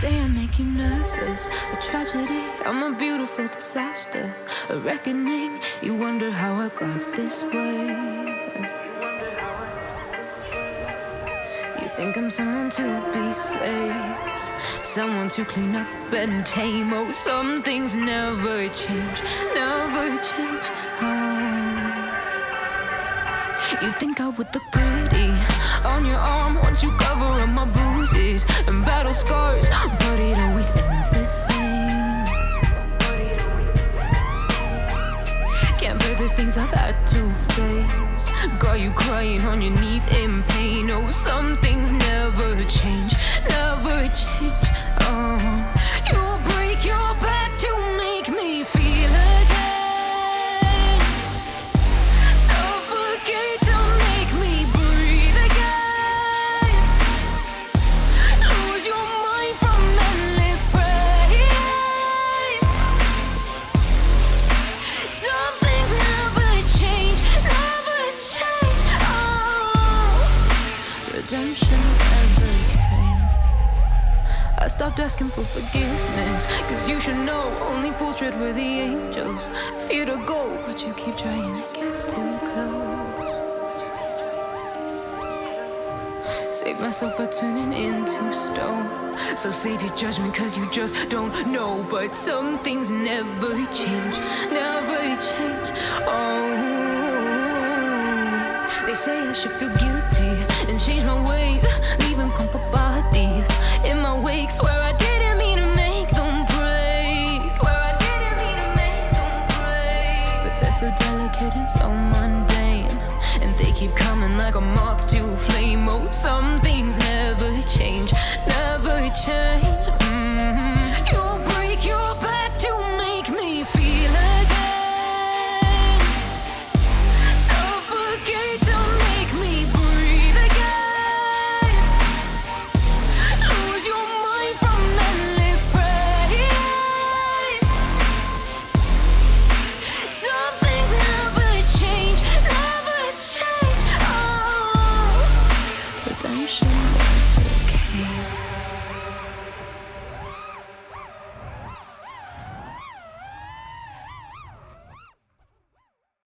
say I make you nervous, a tragedy, I'm a beautiful disaster, a reckoning. You wonder how I got this way. You think I'm someone to be saved, someone to clean up and tame. Oh, some things never change, never change. You think I would look pretty on your arm once you cover up my bruises and battle scars, but it always ends the same. Can't bear the things I've had to face, got you crying on your knees in pain. Oh, some things never change, never change. Oh, you'll break your back to make me feel again, suffocate to make me breathe again, lose your mind from endless pain. Some things never change, never change. Oh, redemption never came. I stopped asking for forgiveness, cause you should know only fools tread where the angels fear to go, but you keep trying to get too close. Save myself by turning into stone, so save your judgment cause you just don't know. But some things never change, never change. Oh, they say I should feel guilty and change my ways, leaving crumpled bodies in my wake. Swear I didn't mean to make them break, swear I didn't mean to make them break. But they're so delicate and so mundane, and they keep coming like a moth to a flame. Oh, some things never change, never change. You'll break your back to make me feel again, suffocate to make me breathe again, lose your mind from endless pain. Some things never change, never change. Oh, redemption never came.